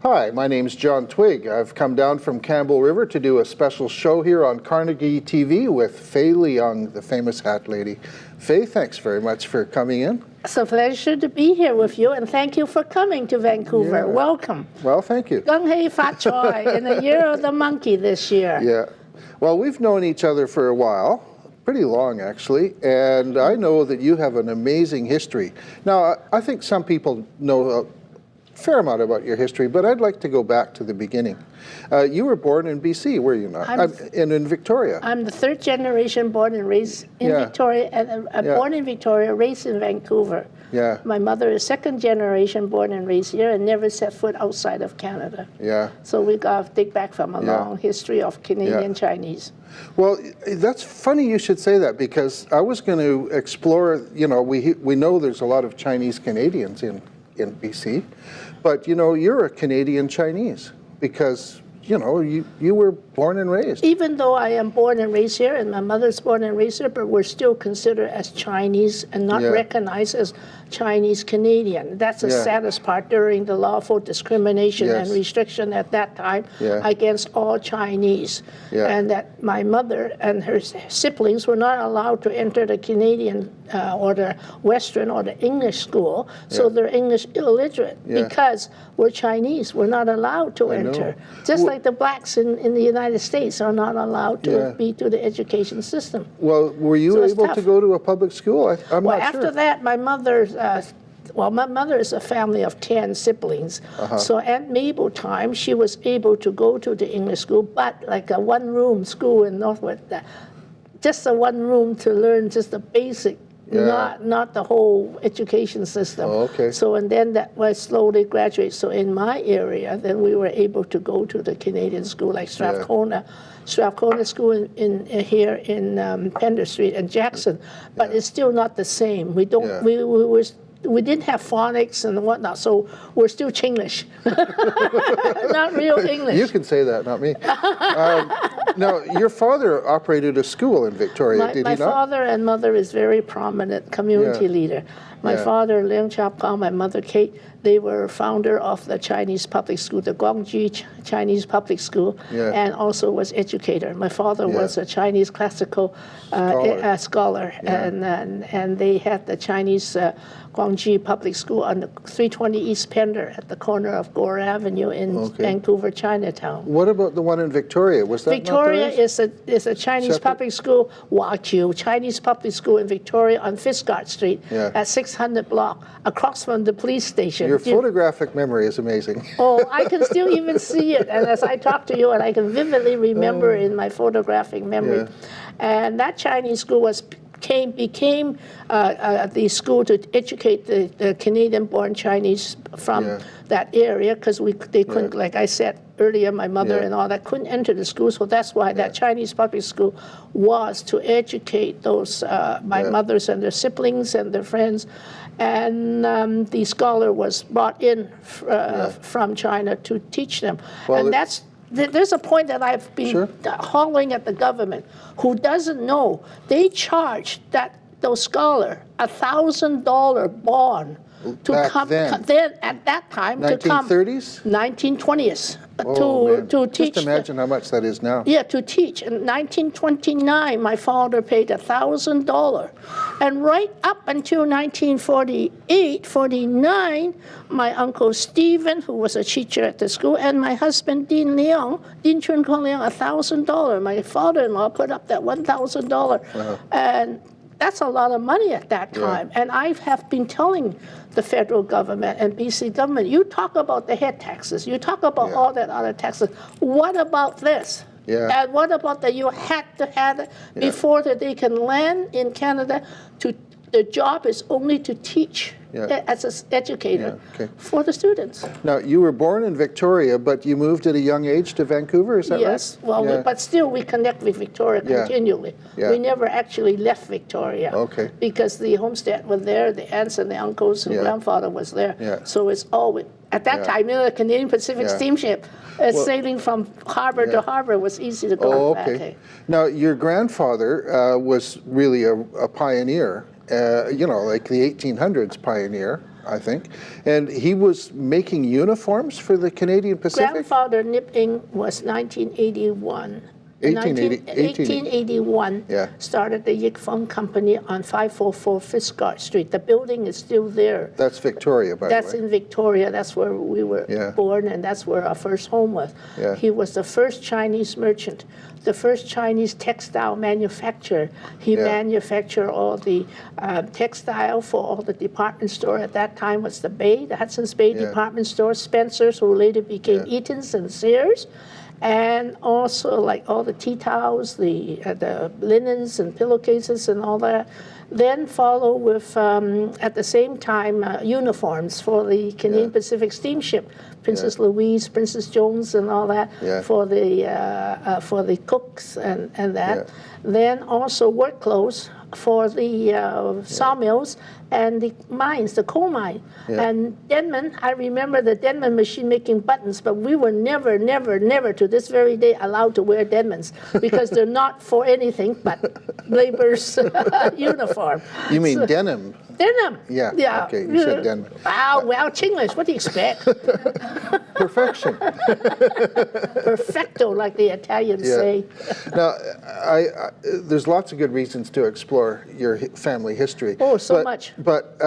Hi, my name's John Twigg. I've come down from Campbell River to do a special show here on Carnegie TV with Faye Leung, the famous hat lady. Faye, thanks very much for coming in. It's a pleasure to be here with you, and thank you for coming to Vancouver. Yeah. Welcome. Well, thank you. Gung hei fat choi in the year of the monkey this year. Yeah. Well, we've known each other for a while, pretty long actually, and I know that you have an amazing history. Now, I think some people know a fair amount about your history, but I'd like to go back to the beginning. You were born in BC, were you not? In Victoria. I'm the third generation born and raised in Victoria, and born in Victoria, raised in Vancouver. Yeah. My mother is second generation born and raised here and never set foot outside of Canada. Yeah. So we got to dig back from a long history of Canadian Chinese. Well, that's funny you should say that, because I was going to explore, you know, we know there's a lot of Chinese Canadians in BC, but you know, you're a Canadian Chinese because, you know, you were born and raised. Even though I am born and raised here, and my mother's born and raised here, but we're still considered as Chinese and not recognized as Chinese Canadian. That's the saddest part during the lawful discrimination and restriction at that time against all Chinese. And that my mother and her siblings were not allowed to enter the Canadian or the Western or the English school, so they're English illiterate because we're Chinese. We're not allowed to enter. Just like the blacks in the United States are not allowed to be to the education system. Well, were you able to go to a public school? I'm not sure. After that, my mother's, my mother is a family of 10 siblings. So at Mabel time, she was able to go to the English school, but like a one-room school in Northwood, just a one room to learn just the basic, not the whole education system. Oh, okay. So, and then that was slowly graduate. So in my area, then we were able to go to the Canadian school, like Strathcona. Strathcona School in here in Pender Street and Jackson, but it's still not the same. We don't. We didn't have phonics and whatnot, so we're still Chinglish, not real English. You can say that, not me. Now, your father operated a school in Victoria, did he not? My father and mother is very prominent community leader. My father, Leung Chap-Kao, my mother, Kate, they were founder of the Chinese public school, the Guangji Chinese public school, and also was educator. My father was a Chinese classical scholar, and they had the Chinese Guangji Public School on the 320 East Pender at the corner of Gore Avenue in Vancouver, Chinatown. What about the one in Victoria? Was that Victoria not theirs? is a Chinese public school, WACU, Chinese public school in Victoria on Fiskart Street at 600 block, across from the police station. Your photographic memory is amazing. Oh, I can still even see it, and as I talk to you, and I can vividly remember in my photographic memory. And that Chinese school became the school to educate the Canadian-born Chinese from that area, because they couldn't, like I said earlier, my mother and all that couldn't enter the school, so that's why that Chinese public school was to educate those my mothers and their siblings and their friends. And the scholar was brought in from China to teach them. Well, and there's a point that I've been hollering at the government, who doesn't know they charged those scholars $1,000 bond to come then at that time 1930s? 1920s to teach. Just imagine how much that is now. Yeah, to teach. In 1929, my father paid $1,000, and right up until 1948, 49, my uncle Stephen, who was a teacher at the school, and my husband Dean Chun Kong Leung, $1,000. My father-in-law put up that $1,000, and that's a lot of money at that time. And I have been telling the federal government and BC government, you talk about the head taxes, you talk about all that other taxes. What about this? And what about that you had to have it before that they can land in Canada? The job is only to teach as an educator for the students. Now, you were born in Victoria, but you moved at a young age to Vancouver, is that right? Yes, well, but still we connect with Victoria continually. We never actually left Victoria because the homestead was there, the aunts and the uncles and grandfather was there. So it's always, at that time, you know, the Canadian Pacific steamship sailing from harbor to harbor was easy to go back. Now, your grandfather was really a pioneer. You know, like the 1800s pioneer. I think. And he was making uniforms for the Canadian Pacific? Grandfather Nip Ing was 1981. 1881. Yeah. Started the Yik Fung Company on 544 Fiskart Street. The building is still there. That's Victoria, by the way. That's in Victoria. That's where we were born, and that's where our first home was. Yeah. He was the first Chinese merchant, the first Chinese textile manufacturer. He manufactured all the textile for all the department store. At that time was the Bay, the Hudson's Bay department store, Spencer's, who later became Eaton's and Sears. And also like all the tea towels, the linens and pillowcases and all that. Then follow with, at the same time, uniforms for the Canadian Pacific steamship, Princess Louise, Princess Jones, and all that for the cooks and that. Then also work clothes for the sawmills and the mines, the coal mine. And Denman, I remember the Denman machine making buttons, but we were never, never, never to this very day allowed to wear Denmans because they're not for anything but labor's uniform. You mean denim? Denim. Yeah. Okay, you said Denman. Well, Chinglish, what do you expect? Perfection. Perfecto, like the Italians say. Now, there's lots of good reasons to explore your family history. Oh, so much. But,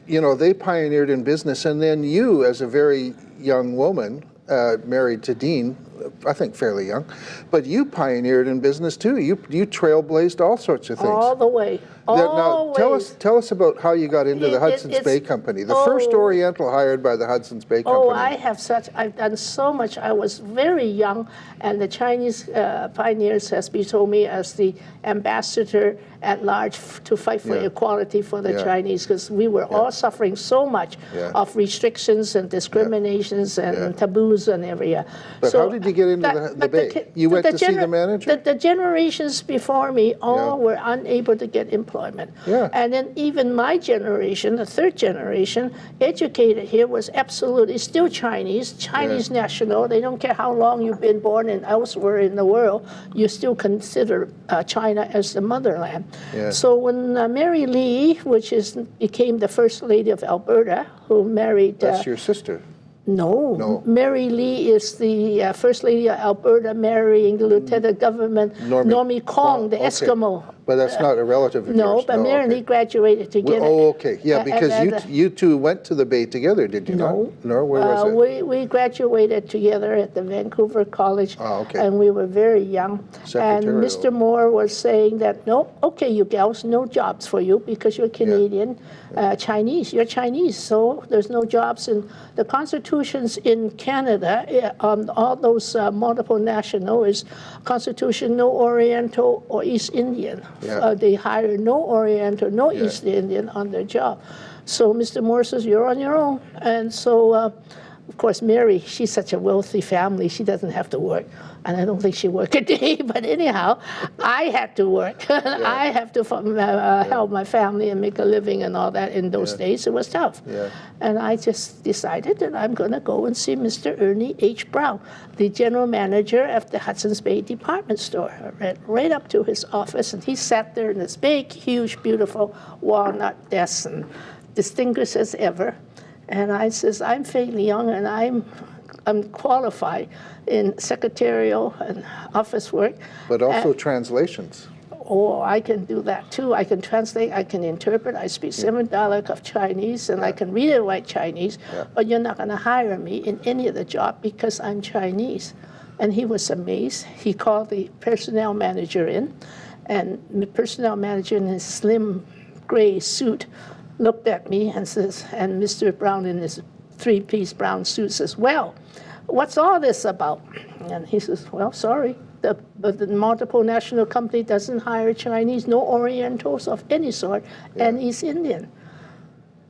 you know, they pioneered in business, and then you, as a very young woman, married to Dean, I think fairly young, but you pioneered in business too. You trailblazed all sorts of things. All the way. Now, tell us about how you got into the Hudson's Bay Company, the first Oriental hired by the Hudson's Bay Company. Oh, I've done so much. I was very young, and the Chinese pioneers, as be told me, as the ambassador at large to fight for equality for the Chinese, because we were all suffering so much of restrictions and discriminations and taboos and everything. But how did you get into the Bay? You went to see the manager? The generations before me all were unable to get employment. And then even my generation, the third generation, educated here was absolutely still Chinese national. They don't care how long you've been born in elsewhere in the world, you still consider China as the motherland. So when Mary Lee, which became the First Lady of Alberta, who married... That's your sister. No. Mary Lee is the First Lady of Alberta marrying the Lieutenant Governor Normie Kong, the Eskimo. But that's not a relative of yours. No, but Mary Lee graduated together. Oh, okay. Yeah, because you two went to the Bay together, did you not? No. Where was it? We graduated together at the Vancouver College, and we were very young. And Mr. Moore was saying that, no, okay, you gals, no jobs for you because you're Canadian, Chinese. You're Chinese, so there's no jobs. And the constitutions in Canada, all those multiple national, is Constitution no Oriental or East Indian. They hire no Oriental, no East Indian on their job. So Mr. Moore says, you're on your own. And so, of course, Mary, she's such a wealthy family, she doesn't have to work. And I don't think she worked a day, but anyhow, I had to work. I have to help my family and make a living and all that. In those days, it was tough. And I just decided that I'm going to go and see Mr. Ernie H. Brown, the general manager of the Hudson's Bay department store. I went right up to his office, and he sat there in this big, huge, beautiful walnut desk, and distinguished as ever. And I says, I'm Faye Leung, and I'm qualified in secretarial and office work. But also translations. Oh, I can do that too. I can translate, I can interpret. I speak 7 dialects of Chinese, and I can read and write Chinese, but you're not going to hire me in any of the job because I'm Chinese. And he was amazed. He called the personnel manager in, and the personnel manager in his slim gray suit looked at me and says, and Mr. Brown in his 3-piece brown suit says, well, what's all this about? And he says, well, sorry, the multiple national company doesn't hire Chinese, no Orientals of any sort, and East Indian.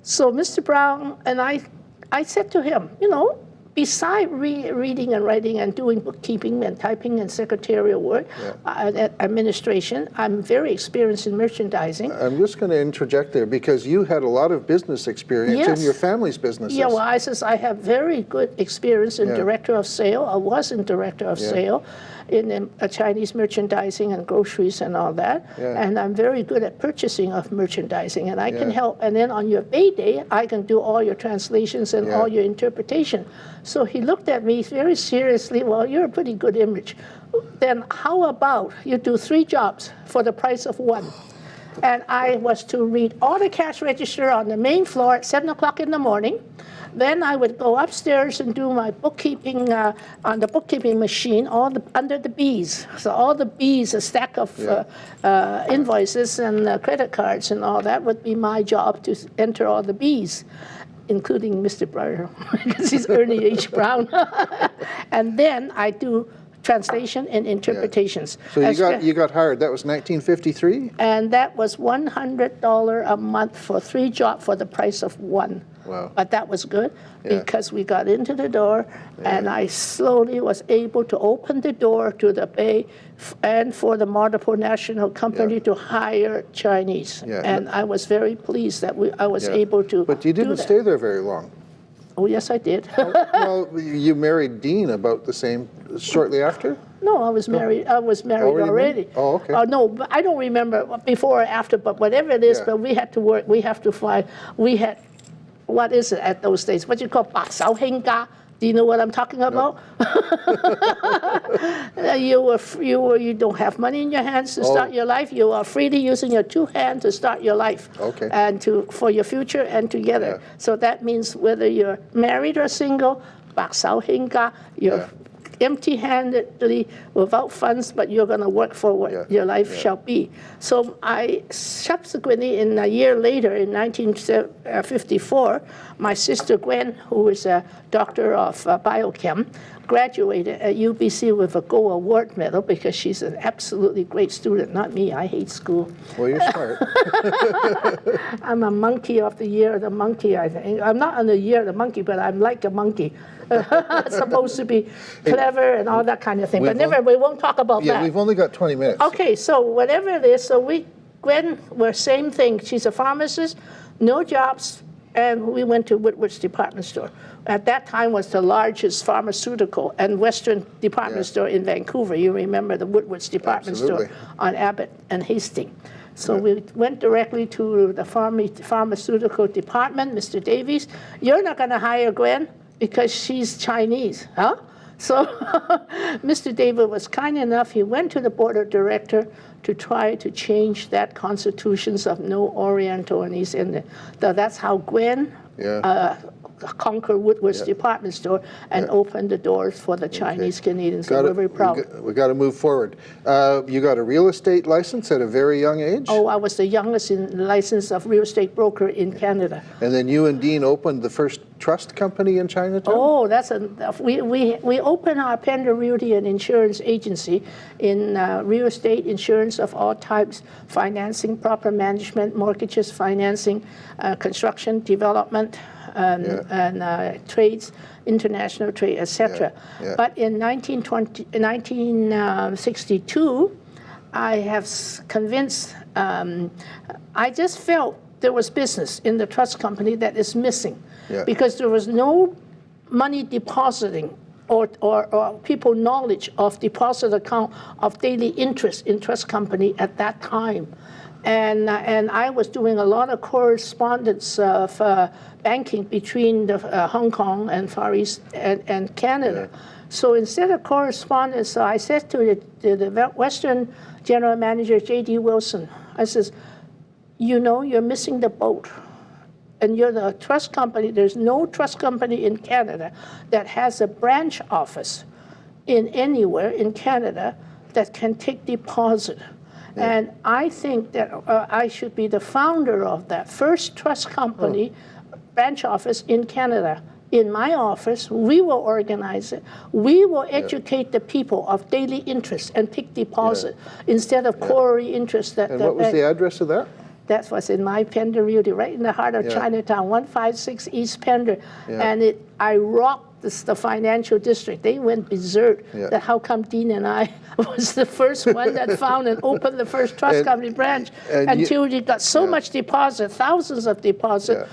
So Mr. Brown and I said to him, you know, beside reading and writing and doing bookkeeping and typing and secretarial work, administration, I'm very experienced in merchandising. I'm just going to interject there because you had a lot of business experience in your family's businesses. Yeah, well, I have very good experience in director of sale. I was in director of sale. in Chinese merchandising and groceries and all that. Yeah. And I'm very good at purchasing of merchandising, and I can help. And then on your payday, I can do all your translations and all your interpretation. So he looked at me very seriously. Well, you're a pretty good image. Then how about you do 3 jobs for the price of 1? And I was to read all the cash register on the main floor at 7 o'clock in the morning. Then I would go upstairs and do my bookkeeping on the bookkeeping machine, under the B's. So all the B's, a stack of invoices and credit cards and all that would be my job to enter all the B's, including Mr. Brown, because he's Ernie H. Brown. And then I do translation and interpretations. So you got hired. That was 1953? And that was $100 a month for 3 jobs for the price of 1. Wow. But that was good because we got into the door and I slowly was able to open the door to the Bay and for the multiple national company to hire Chinese. And I was very pleased that I was able to But you didn't stay there very long. Oh, yes, I did. Well, you married Dean about the same, shortly after? No, I was married. I was married already. Oh, okay. No, but I don't remember before or after, but whatever it is, but we had to work. We have to fly. We had, what is it at those days? What you call 白手興家? Do you know what I'm talking about? You don't have money in your hands to start your life. You are freely using your 2 hands to start your life, and for your future and together. So that means whether you're married or single, 白手興家, you're empty-handedly without funds, but you're going to work for what your life shall be. So I subsequently, in a year later, in 1954, my sister Gwen, who is a doctor of biochem, graduated at UBC with a Gold Award medal because she's an absolutely great student. Not me, I hate school. Well, you're smart. I'm a monkey of the year of the monkey, I think. I'm not on the year of the monkey, but I'm like a monkey. Supposed to be clever and all that kind of thing. But we won't talk about that. Yeah, we've only got 20 minutes. Okay, so whatever it is, so Gwen, we're same thing. She's a pharmacist, no jobs, and we went to Woodward's department store. At that time was the largest pharmaceutical and Western department store in Vancouver. You remember the Woodward's department store on Abbott and Hastings. So we went directly to the pharmaceutical department, Mr. Davies. You're not going to hire Gwen because she's Chinese, huh? So Mr. David was kind enough, he went to the board of director to try to change that constitutions of no Oriental and East Indian. So that's how Gwen conquered Woodward's department store and opened the doors for the Chinese Canadians. So we're very proud. We got to move forward. You got a real estate license at a very young age? Oh, I was the youngest in license of real estate broker in Canada. And then you and Dean opened the first trust company in Chinatown? Oh, we opened our Pender Realty and Insurance Agency in real estate insurance of all types, financing, property management, mortgages, financing, construction, development, and trades, international trade, etc. But in 1962, I have convinced, I just felt there was business in the trust company that is missing because there was no money depositing or people knowledge of deposit account of daily interest in trust company at that time. And I was doing a lot of correspondence of banking between Hong Kong and Far East and Canada. So instead of correspondence, I said to the Western General Manager, J.D. Wilson, I says, you know, you're missing the boat. And you're the trust company. There's no trust company in Canada that has a branch office in anywhere in Canada that can take deposit. And I think that I should be the founder of that first trust company branch office in Canada. In my office, we will organize it. We will educate the people of daily interest and take deposit instead of quarterly interest. And what was the address of that? That was in my Pender Realty, right in the heart of Chinatown, 156 East Pender. And I rocked the financial district. They went berserk. That how come Dean and I was the first one that found and opened the first trust company branch until you got so much deposit, thousands of deposit.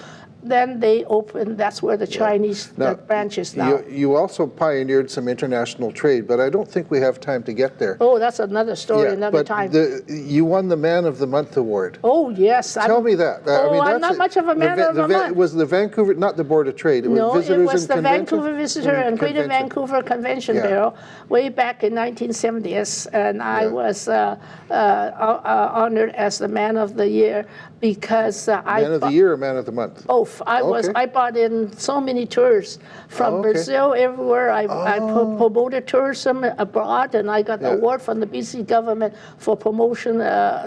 then they opened, that's where the Chinese Now, the branch is now. You also pioneered some international trade, but I don't think we have time to get there. Oh, that's another story, another but time. You won the Man of the Month award. Oh, yes. Tell me that. I'm not much of a man of the month. It was the Vancouver, not the Board of Trade, it was No, Visitors it was and the Convention? Vancouver Visitor and Greater Convention. Vancouver Convention Yeah. Bureau way back in 1970, and I was honored as the Man of the Year because Man of the Year or Man of the Month? Both. I brought in so many tours from Brazil, everywhere. I promoted tourism abroad, and I got the award from the BC government for promotion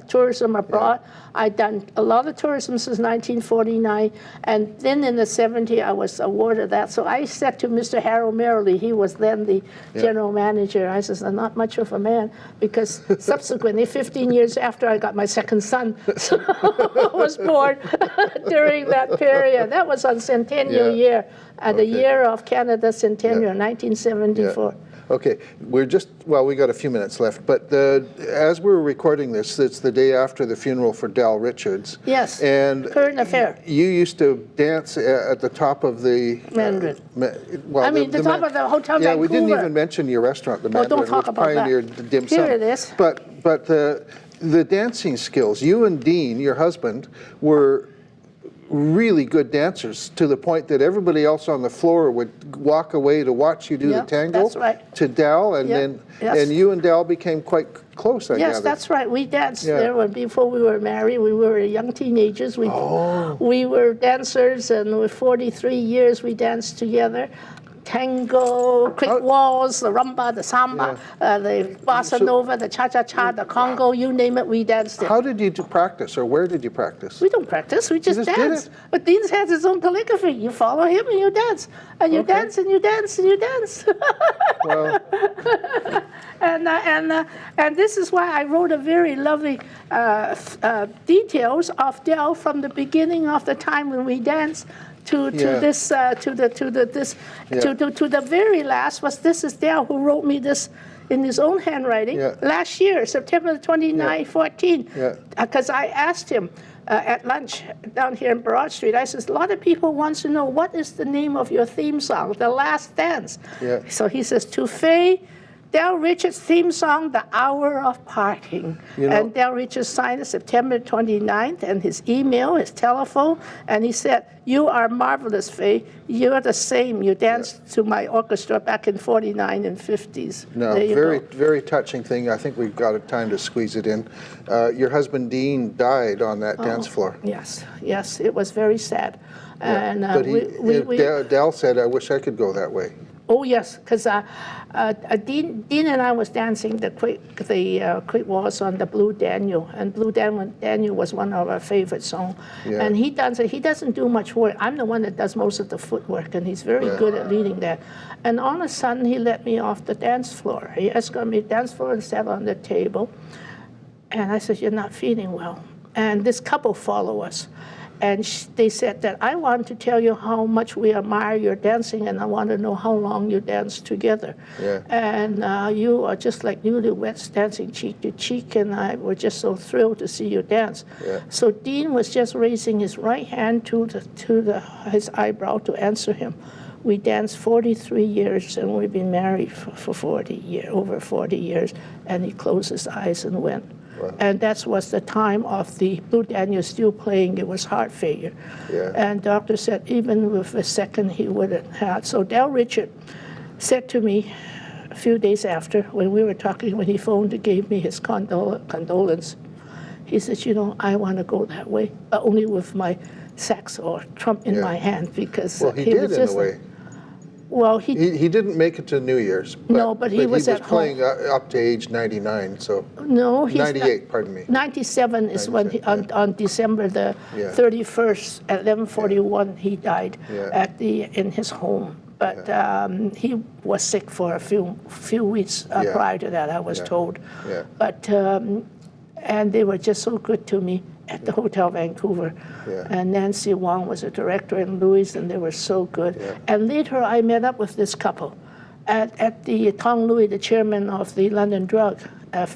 tourism abroad. I'd done a lot of tourism since 1949, and then in the 70s I was awarded that. So I said to Mr. Harold Merrily, he was then the general manager, I said, I'm not much of a man, because subsequently, 15 years after I got my second son, was born during that period. That was on Centennial Year, the year of Canada's Centennial, 1974. Okay, we got a few minutes left, but as we're recording this, it's the day after the funeral for Dal Richards. Yes, and current affair. You used to dance at the top of the... Mandarin. The top of the Hotel Vancouver. Yeah, we didn't even mention your restaurant, the Mandarin, don't talk which about pioneered that. the dim sum. Here it is. But the dancing skills, you and Dean, your husband, were really good dancers to the point that everybody else on the floor would walk away to watch you do the tango to Dal, and then and you and Dal became quite close, I gather. Yes, that's right. We danced there before we were married. We were young teenagers. We were dancers, and with 43 years we danced together. Tango, creek waltz, the rumba, the samba, the bossa nova, the cha-cha-cha, the Congo, you name it, we danced it. How did you practice, or where did you practice? We don't practice, we just dance. did it? But Dean has his own calligraphy. You follow him and you dance. And you dance and you dance and you dance. Well, and this is why I wrote a very lovely details of Dal from the beginning of the time when we danced to the very last. This is Dal who wrote me this in his own handwriting last year, September 29, 14. Because I asked him at lunch down here in Broad Street, I says, a lot of people want to know what is the name of your theme song, The Last Dance. So he says, to Faye, Dal Richards' theme song, The Hour of Parting. And Dal Richards signed it September 29th, and his email, his telephone, and he said, you are marvelous, Faye. You're the same. You danced to my orchestra back in 49 and 50s. No, very touching thing. I think we've got time to squeeze it in. Your husband, Dean, died on that dance floor. Yes, it was very sad. And but Dal said, I wish I could go that way. Oh yes, because Dean and I was dancing the quick waltz on the Blue Daniel, and Blue Daniel was one of our favorite songs. And he doesn't do much work. I'm the one that does most of the footwork, and he's very good at leading that. And all of a sudden, he let me off the dance floor. He escorted me to the dance floor and sat on the table. And I said, you're not feeling well. And this couple follow us. And they said that I want to tell you how much we admire your dancing, and I want to know how long you danced together. And you are just like newlyweds dancing cheek to cheek, and I were just so thrilled to see you dance. So Dean was just raising his right hand to his eyebrow to answer him. We danced 43 years, and we've been married for 40 years, over 40 years. And he closed his eyes and went. And that was the time of the Blue Daniel still playing. It was heart failure. And doctor said even with a second he wouldn't have. So Dal Richard said to me a few days after, when we were talking, when he phoned and gave me his condolence, he said, you know, I want to go that way, but only with my sax or trump in my hand, because he did was just, in a way. Well, he didn't make it to New Year's. But he was at home. Playing up to age 99, so. No, he's 98, pardon me. 97 is 97, when he, on December the 31st at 11:41 he died in his home. But he was sick for a few weeks prior to that, I was told. But and they were just so good to me at the Hotel Vancouver. And Nancy Wong was a director, and Louis, and they were so good. And later I met up with this couple at the Tong Louis, the chairman of the London Drug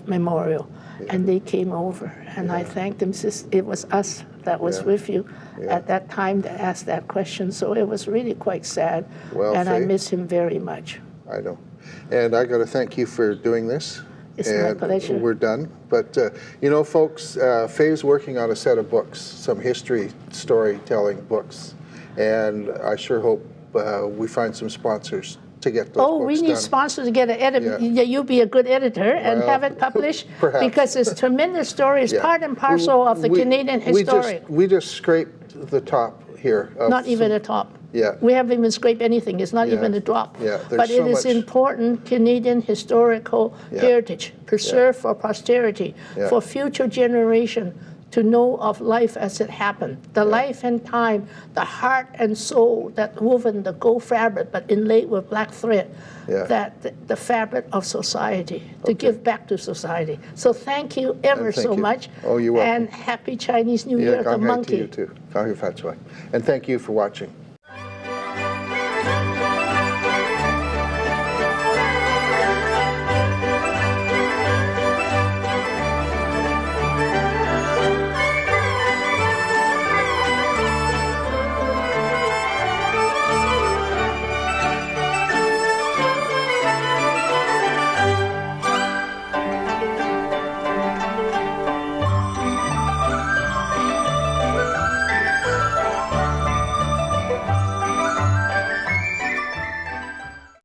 memorial, and they came over, and I thanked them. It was us that was with you at that time that asked that question, so it was really quite sad, Well, and I Faye, miss him very much. I know. And I got to thank you for doing this. It's my pleasure. We're done. But, you know, folks, Faye's working on a set of books, some history storytelling books. And I sure hope we find some sponsors to get those books Oh, we need done. sponsors to get an edit. Yeah, you be a good editor and have it published, perhaps. because it's tremendous stories, part and parcel of the Canadian history. We just scraped the top here. Of Not even a top. Yeah. We haven't even scraped anything. It's not even a drop. Yeah, there's But so it is much. important Canadian historical heritage, preserved for posterity, for future generation to know of life as it happened. The life and time, the heart and soul that woven the gold fabric, but inlaid with black thread, that the fabric of society, to give back to society. So thank you ever Thank so you. much. Oh, you're welcome. And happy Chinese New Year, the Gong Hai to monkey. you too. Gong Hai Fat Choi. And thank you for watching.